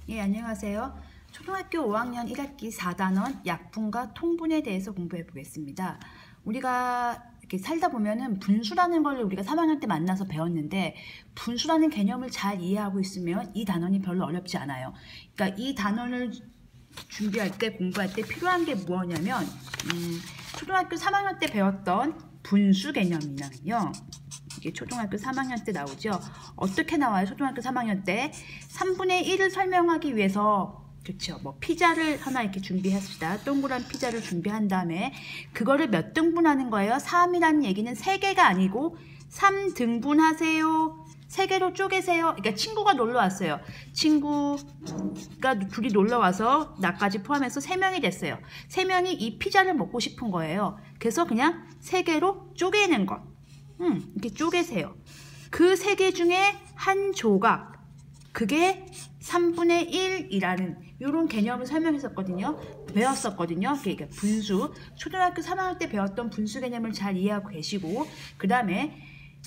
예, 안녕하세요. 초등학교 5학년 1학기 4단원 약분과 통분에 대해서 공부해 보겠습니다. 우리가 이렇게 살다 보면은 분수라는 걸 우리가 3학년 때 만나서 배웠는데, 분수라는 개념을 잘 이해하고 있으면 이 단원이 별로 어렵지 않아요. 그러니까 이 단원을 준비할 때, 공부할 때 필요한 게 뭐냐면, 초등학교 3학년 때 배웠던 분수 개념이냐면요. 이게 초등학교 3학년 때 나오죠. 어떻게 나와요? 초등학교 3학년 때 3분의 1을 설명하기 위해서, 그렇죠, 뭐 피자를 하나 이렇게 준비했습니다. 동그란 피자를 준비한 다음에 그거를 몇 등분하는 거예요? 3이라는 얘기는 3개가 아니고 3등분하세요. 3개로 쪼개세요. 그러니까 친구가 놀러 왔어요. 친구가 둘이 놀러 와서 나까지 포함해서 3명이 됐어요. 3명이 이 피자를 먹고 싶은 거예요. 그래서 그냥 3개로 쪼개는 것. 이렇게 쪼개세요. 그 3개 중에 한 조각, 그게 3분의 1이라는 이런 개념을 설명했었거든요. 배웠었거든요. 그러니까 분수, 초등학교 3학년 때 배웠던 분수 개념을 잘 이해하고 계시고, 그 다음에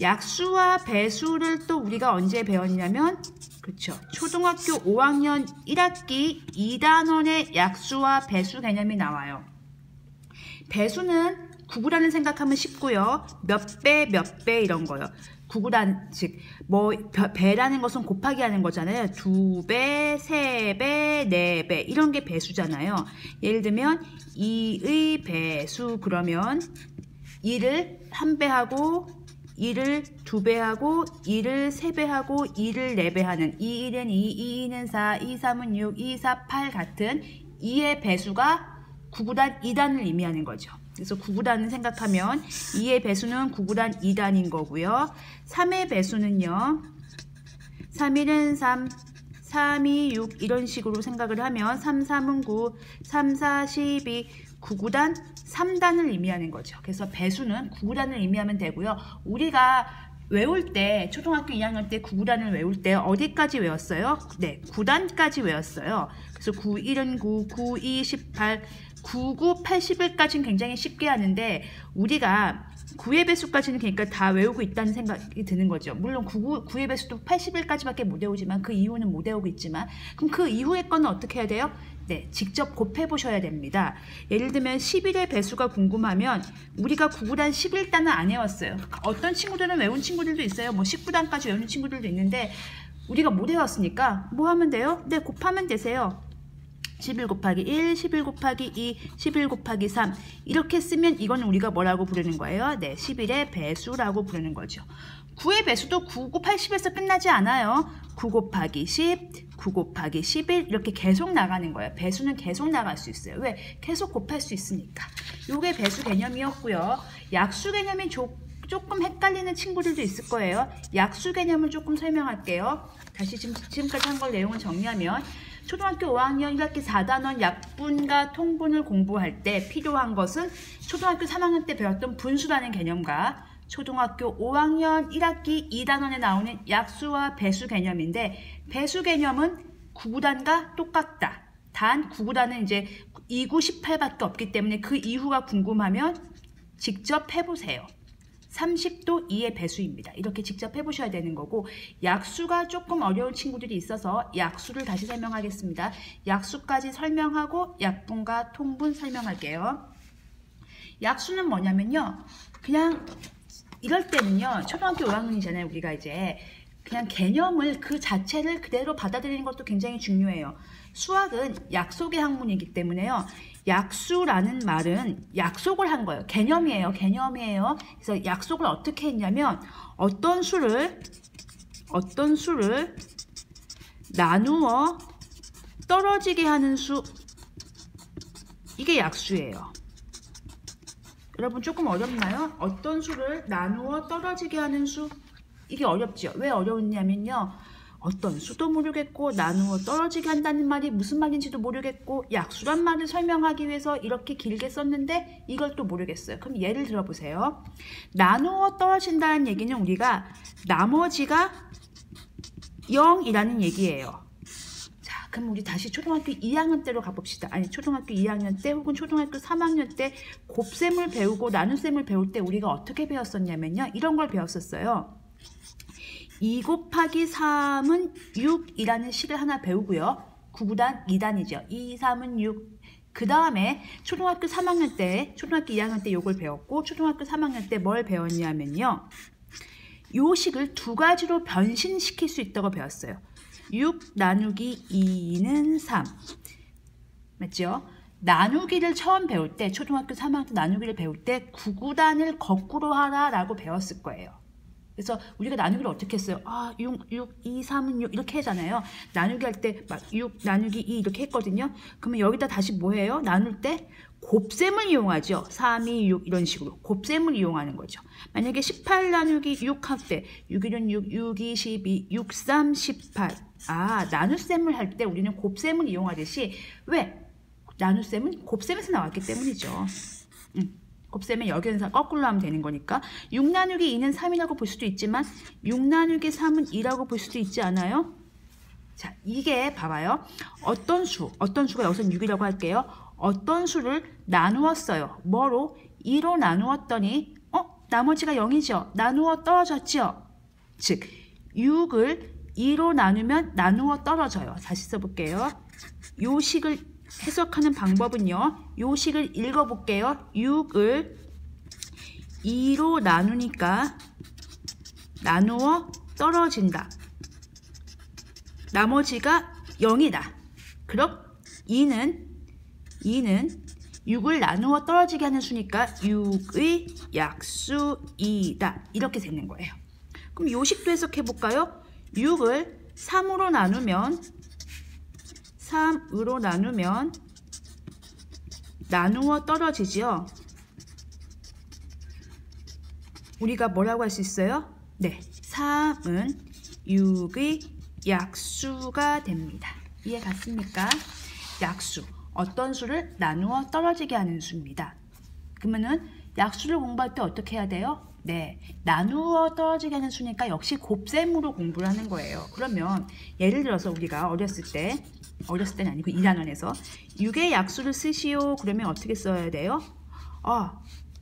약수와 배수를 또 우리가 언제 배웠냐면, 그렇죠, 초등학교 5학년 1학기 2단원의 약수와 배수 개념이 나와요. 배수는 구구단을 생각하면 쉽고요. 몇 배 이런 거요. 구구단, 즉 뭐 배라는 것은 곱하기 하는 거잖아요. 2배, 3배, 4배 이런 게 배수잖아요. 예를 들면 2의 배수, 그러면 2를 1배 하고 2를 2배 하고 2를 3배 하고 2를 4배 하는 2, 1은 2, 2는 4, 2, 3은 6, 2, 4, 8 같은 2의 배수가 구구단 2단을 의미하는 거죠. 그래서 구구단을 생각하면 2의 배수는 구구단 2단인 거고요. 3의 배수는요, 3, 1은 3, 3, 2, 6 이런 식으로 생각을 하면 3, 3은 9, 3, 4, 12 구구단 3단을 의미하는 거죠. 그래서 배수는 구구단을 의미하면 되고요. 우리가 외울 때, 초등학교 2학년 때 구구단을 외울 때 어디까지 외웠어요? 네, 9단까지 외웠어요. 그래서 9, 1은 9, 9, 2, 18, 9, 9, 81까지는 굉장히 쉽게 하는데, 우리가 9의 배수까지는 그러니까 다 외우고 있다는 생각이 드는 거죠. 물론 9의 배수도 81까지밖에 못 외우지만 그 이후는 못 외우고 있지만, 그럼 그 이후의 거는 어떻게 해야 돼요? 네, 직접 곱해 보셔야 됩니다. 예를 들면 11의 배수가 궁금하면 우리가 구구단 11단은 안 외웠어요. 어떤 친구들은 외운 친구들도 있어요. 뭐 19단까지 외우는 친구들도 있는데, 우리가 못 외웠으니까 뭐 하면 돼요? 네, 곱하면 되세요. 11 곱하기 1, 11 곱하기 2, 11 곱하기 3 이렇게 쓰면 이거는 우리가 뭐라고 부르는 거예요? 네, 11의 배수라고 부르는 거죠. 9의 배수도 9, 9, 80에서 끝나지 않아요. 9 곱하기 10, 9 곱하기 11 이렇게 계속 나가는 거예요. 배수는 계속 나갈 수 있어요. 왜? 계속 곱할 수 있으니까. 요게 배수 개념이었고요. 약수 개념이 조금 헷갈리는 친구들도 있을 거예요. 약수 개념을 조금 설명할게요. 다시 지금까지 한 걸 내용을 정리하면, 초등학교 5학년 1학기 4단원 약분과 통분을 공부할 때 필요한 것은 초등학교 3학년 때 배웠던 분수라는 개념과 초등학교 5학년 1학기 2단원에 나오는 약수와 배수 개념인데, 배수 개념은 구구단과 똑같다. 단 구구단은 이제 2, 9, 18밖에 없기 때문에 그 이후가 궁금하면 직접 해보세요. 30도 2의 배수입니다. 이렇게 직접 해보셔야 되는 거고, 약수가 조금 어려운 친구들이 있어서 약수를 다시 설명하겠습니다. 약수까지 설명하고 약분과 통분 설명할게요. 약수는 뭐냐면요, 그냥 이럴 때는요, 초등학교 5학년이잖아요. 우리가 이제 그냥 개념을 그 자체를 그대로 받아들이는 것도 굉장히 중요해요. 수학은 약속의 학문이기 때문에요. 약수라는 말은 약속을 한 거예요. 개념이에요. 그래서 약속을 어떻게 했냐면, 어떤 수를 나누어 떨어지게 하는 수, 이게 약수예요. 여러분 조금 어렵나요? 어떤 수를 나누어 떨어지게 하는 수, 이게 어렵죠. 왜 어려웠냐면요, 어떤 수도 모르겠고 나누어 떨어지게 한다는 말이 무슨 말인지도 모르겠고, 약수란 말을 설명하기 위해서 이렇게 길게 썼는데 이걸 또 모르겠어요. 그럼 예를 들어보세요. 나누어 떨어진다는 얘기는 우리가 나머지가 0이라는 얘기예요. 자, 그럼 우리 다시 초등학교 2학년 때로 가봅시다. 아니, 초등학교 2학년 때 혹은 초등학교 3학년 때 곱셈을 배우고 나눗셈을 배울 때 우리가 어떻게 배웠었냐면요, 이런 걸 배웠었어요. 2 곱하기 3은 6이라는 식을 하나 배우고요. 9구단 2단이죠. 2, 3은 6. 그 다음에 초등학교 3학년 때, 초등학교 2학년 때 요걸 배웠고 초등학교 3학년 때 뭘 배웠냐면요. 요식을 두 가지로 변신시킬 수 있다고 배웠어요. 6 나누기 2는 3. 맞죠? 나누기를 처음 배울 때, 초등학교 3학년 때 나누기를 배울 때 9구단을 거꾸로 하라라고 배웠을 거예요. 그래서 우리가 나누기를 어떻게 했어요? 6, 2, 3은 6 이렇게 하잖아요. 나누기 할 때 막 6 나누기 2 이렇게 했거든요. 그러면 여기다 다시 뭐 해요? 나눌 때 곱셈을 이용하죠. 3, 2, 6 이런 식으로 곱셈을 이용하는 거죠. 만약에 18 나누기 6 할 때 6, 1은 6, 6, 2, 12, 6, 3, 18 나눗셈을 할 때 우리는 곱셈을 이용하듯이 왜? 나눗셈은 곱셈에서 나왔기 때문이죠. 곱셈의 역연사 거꾸로 하면 되는 거니까 6 나누기 2는 3이라고 볼 수도 있지만 6 나누기 3은 2라고 볼 수도 있지 않아요? 자, 이게 봐봐요. 어떤 수가 여기서 6이라고 할게요. 어떤 수를 나누었어요. 뭐로? 2로 나누었더니 나머지가 0이죠. 나누어 떨어졌죠. 즉 6을 2로 나누면 나누어 떨어져요. 다시 써볼게요. 요 식을 해석하는 방법은요. 요 식을 읽어볼게요. 6을 2로 나누니까 나누어 떨어진다. 나머지가 0이다. 그럼 2는 6을 나누어 떨어지게 하는 수니까 6의 약수이다. 이렇게 되는 거예요. 그럼 요 식도 해석해볼까요? 6을 3으로 나누면 나누어 떨어지죠. 우리가 뭐라고 할 수 있어요? 네, 3은 6의 약수가 됩니다. 이해 갔습니까? 약수, 어떤 수를 나누어 떨어지게 하는 수입니다. 그러면은 약수를 공부할 때 어떻게 해야 돼요? 네, 나누어 떨어지게 하는 수니까 역시 곱셈으로 공부를 하는 거예요. 그러면 예를 들어서 우리가 어렸을 때는 아니고 2단원에서 6의 약수를 쓰시오. 그러면 어떻게 써야 돼요?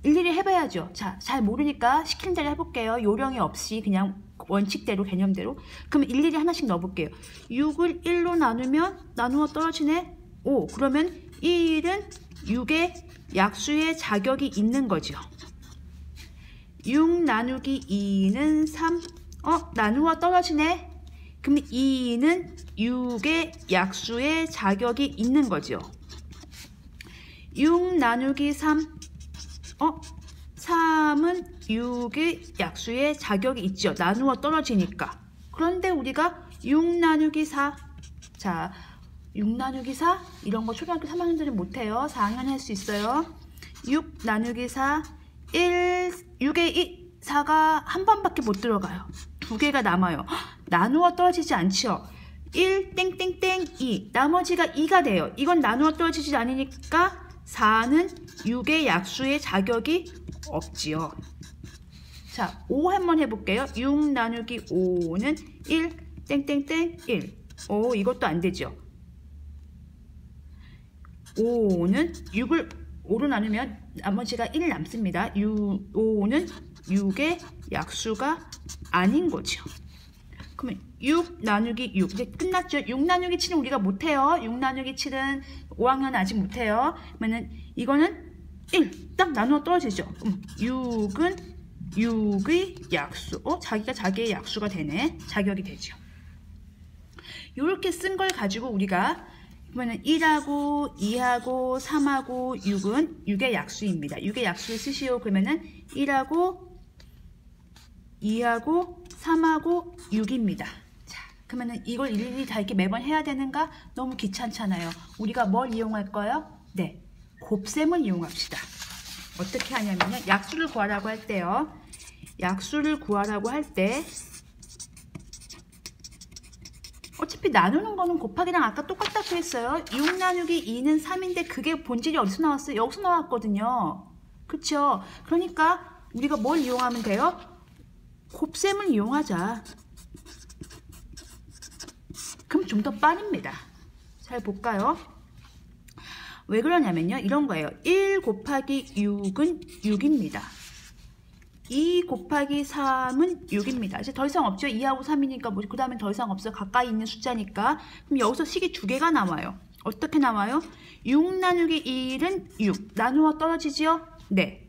일일이 해봐야죠. 자, 잘 모르니까 시키는 대로 해볼게요. 요령이 없이 그냥 원칙대로 개념대로. 그러면 일일이 하나씩 넣어볼게요. 6을 1로 나누면 나누어 떨어지네. 5. 그러면 1은 6의 약수의 자격이 있는 거죠. 6 나누기 2는 3. 나누어 떨어지네. 그럼 2는 6의 약수의 자격이 있는 거죠. 6 나누기 3. 3은 6의 약수의 자격이 있죠. 나누어 떨어지니까. 그런데 우리가 6 나누기 4. 자, 6 나누기 4? 이런 거 초등학교 3학년들은 못해요. 4학년 할 수 있어요. 6 나누기 4. 6의 2, 4가 한 번밖에 못 들어가요. 두 개가 남아요. 나누어 떨어지지 않죠. 1 땡땡땡 2 나머지가 2가 돼요. 이건 나누어 떨어지지 않으니까 4는 6의 약수의 자격이 없지요. 자, 5 한번 해볼게요. 6 나누기 5는 1 땡땡땡 1. 이것도 안 되죠. 5는 6을 5로 나누면 나머지가 1 남습니다. 5는 6의 약수가 아닌 거죠. 그러면 6 나누기 6 이제 끝났죠. 6 나누기 7은 우리가 못해요. 6 나누기 7은 5학년 아직 못해요. 그러면 이거는 1 딱 나누어 떨어지죠. 6은 6의 약수. 자기가 자기의 약수가 되네. 자격이 되죠. 이렇게 쓴 걸 가지고 우리가 그러면 1하고 2하고 3하고 6은 6의 약수입니다. 6의 약수를 쓰시오. 그러면은 1하고 2하고 3하고 6입니다. 자, 그러면은 이걸 일일이 다 이렇게 매번 해야 되는가? 너무 귀찮잖아요. 우리가 뭘 이용할까요? 네, 곱셈을 이용합시다. 어떻게 하냐면요. 약수를 구하라고 할 때요. 약수를 구하라고 할 때 어차피 나누는 거는 곱하기랑 아까 똑같다고 했어요. 6 나누기 2는 3인데 그게 본질이 어디서 나왔어요? 여기서 나왔거든요. 그쵸? 그러니까 우리가 뭘 이용하면 돼요? 곱셈을 이용하자. 그럼 좀 더 빠릅니다. 잘 볼까요? 왜 그러냐면요. 이런 거예요. 1 곱하기 6은 6입니다. 2 곱하기 3은 6입니다. 이제 더 이상 없죠. 2하고 3이니까 뭐 그 다음엔 더 이상 없어요. 가까이 있는 숫자니까. 그럼 여기서 식이 두 개가 나와요. 어떻게 나와요? 6 나누기 1은 6. 나누어 떨어지지요? 네.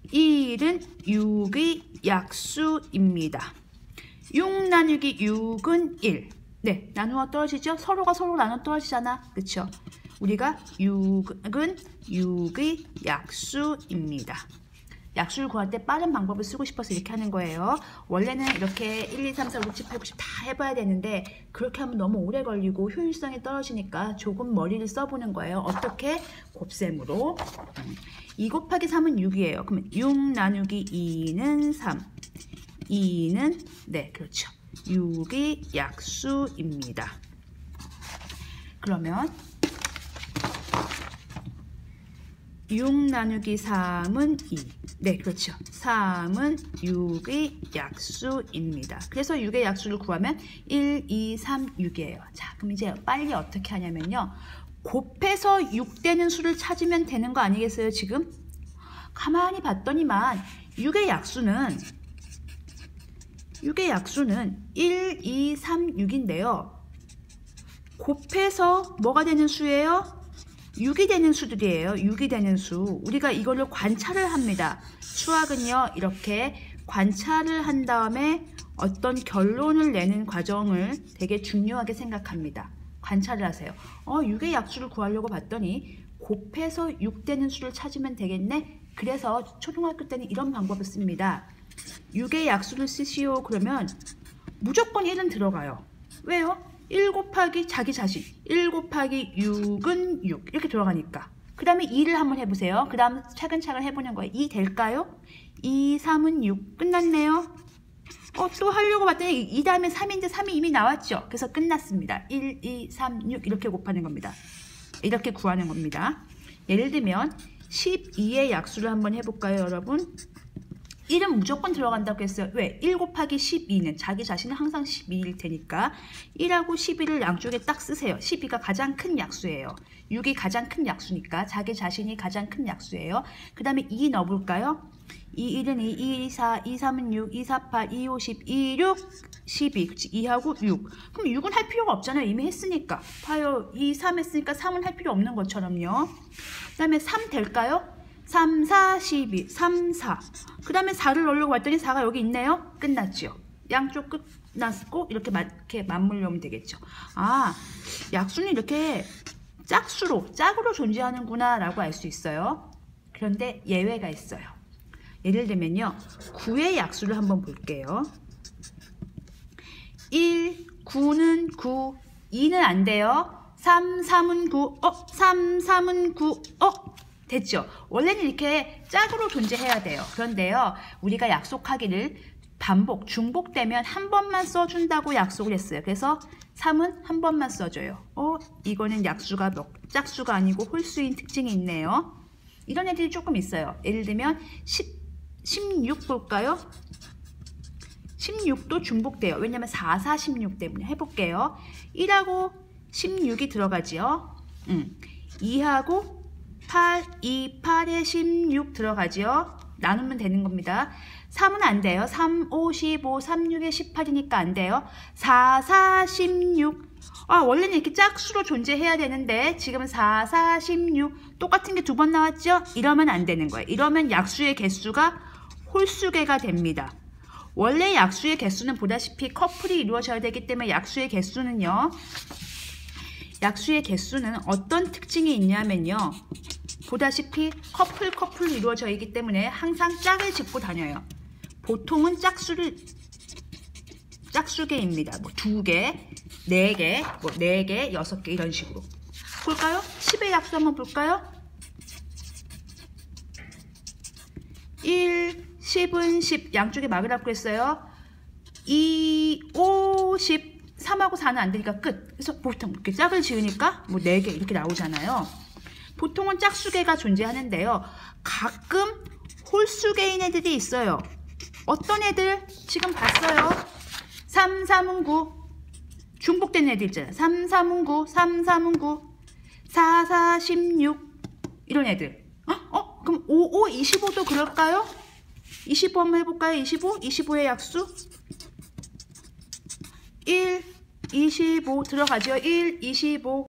1은 6의 약수입니다. 6 나누기 6은 1. 네, 나누어 떨어지죠? 서로가 서로 나누어 떨어지잖아. 그쵸? 우리가 6은 6의 약수입니다. 약수를 구할 때 빠른 방법을 쓰고 싶어서 이렇게 하는 거예요. 원래는 이렇게 1, 2, 3, 4, 5, 6, 7, 8, 9, 10 다 해봐야 되는데 그렇게 하면 너무 오래 걸리고 효율성이 떨어지니까 조금 머리를 써보는 거예요. 어떻게? 곱셈으로. 2 곱하기 3은 6이에요. 그러면 6 나누기 2는 3. 2는 네, 그렇죠. 6의 약수입니다. 그러면 6 나누기 3은 2. 네, 그렇죠. 3은 6의 약수입니다. 그래서 6의 약수를 구하면 1, 2, 3, 6이에요. 자, 그럼 이제 빨리 어떻게 하냐면요. 곱해서 6 되는 수를 찾으면 되는 거 아니겠어요, 지금? 가만히 봤더니만 6의 약수는 1, 2, 3, 6인데요. 곱해서 뭐가 되는 수예요? 6이 되는 수들이에요. 6이 되는 수. 우리가 이거를 관찰을 합니다. 수학은요, 이렇게 관찰을 한 다음에 어떤 결론을 내는 과정을 되게 중요하게 생각합니다. 관찰을 하세요. 6의 약수를 구하려고 봤더니 곱해서 6 되는 수를 찾으면 되겠네. 그래서 초등학교 때는 이런 방법을 씁니다. 6의 약수를 쓰시오. 그러면 무조건 1은 들어가요. 왜요? 1 곱하기 자기 자신 1 곱하기 6은 6 이렇게 들어가니까. 그 다음에 2를 한번 해보세요. 그 다음 차근차근 해보는 거예요. 2 될까요? 2, 3은 6 끝났네요. 또 하려고 봤더니 2 다음에 3인데 3이 이미 나왔죠. 그래서 끝났습니다. 1, 2, 3, 6 이렇게 곱하는 겁니다. 이렇게 구하는 겁니다. 예를 들면 12의 약수를 한번 해볼까요, 여러분? 1은 무조건 들어간다고 했어요. 왜? 1 곱하기 12는 자기 자신은 항상 12일 테니까 1하고 12를 양쪽에 딱 쓰세요. 12가 가장 큰 약수예요. 6이 가장 큰 약수니까 자기 자신이 가장 큰 약수예요. 그 다음에 2 넣어볼까요? 2, 1은 2, 2, 4, 2, 3은 6, 2, 4, 8, 2, 5, 10, 2, 6, 12. 그치? 2하고 6. 그럼 6은 할 필요가 없잖아요. 이미 했으니까. 봐요. 2, 3 했으니까 3은 할 필요 없는 것처럼요. 그 다음에 3 될까요? 3, 4, 12, 3, 4. 그 다음에 4를 넣으려고 했더니 4가 여기 있네요. 끝났죠. 양쪽 끝났고 이렇게 맞물려 오면 되겠죠. 아, 약수는 이렇게 짝으로 존재하는구나 라고 알 수 있어요. 그런데 예외가 있어요. 예를 들면요. 9의 약수를 한번 볼게요. 1, 9는 9, 2는 안 돼요. 3, 3은 9, 3, 3은 9, 됐죠? 원래는 이렇게 짝으로 존재해야 돼요. 그런데요, 우리가 약속하기를 중복되면 한 번만 써준다고 약속을 했어요. 그래서 3은 한 번만 써줘요. 이거는 짝수가 아니고 홀수인 특징이 있네요. 이런 애들이 조금 있어요. 예를 들면 16 볼까요? 16도 중복돼요. 왜냐면 4, 4, 16 때문에. 해볼게요. 1하고 16이 들어가지요. 2하고 8, 2, 8에 16 들어가죠. 나누면 되는 겁니다. 3은 안 돼요. 3, 5, 15, 3, 6에 18이니까 안 돼요. 4, 4, 16. 원래는 이렇게 짝수로 존재해야 되는데 지금은 4, 4, 16 똑같은 게 두 번 나왔죠? 이러면 안 되는 거예요. 이러면 약수의 개수가 홀수개가 됩니다. 원래 약수의 개수는 보다시피 커플이 이루어져야 되기 때문에 약수의 개수는 어떤 특징이 있냐면요. 보다시피 커플로 이루어져 있기 때문에 항상 짝을 짚고 다녀요. 보통은 짝수개입니다. 뭐 2개, 4개, 뭐 4개, 6개 이런 식으로. 볼까요? 10의 약수 한번 볼까요? 1, 10은 10 양쪽에 막으라고 했어요. 2, 5, 10 3하고 4는 안 되니까 끝. 그래서 보통 이렇게 짝을 지으니까 뭐 4개 이렇게 나오잖아요. 보통은 짝수개가 존재하는데요. 가끔 홀수개인 애들이 있어요. 어떤 애들? 지금 봤어요. 3, 3은 9. 중복된 애들 있잖아요. 3, 3은 9, 3, 3은 9, 4, 4, 16 이런 애들. 그럼 5, 5, 25도 그럴까요? 25 한번 해볼까요? 25? 25의 약수 1, 25 들어가죠. 1, 25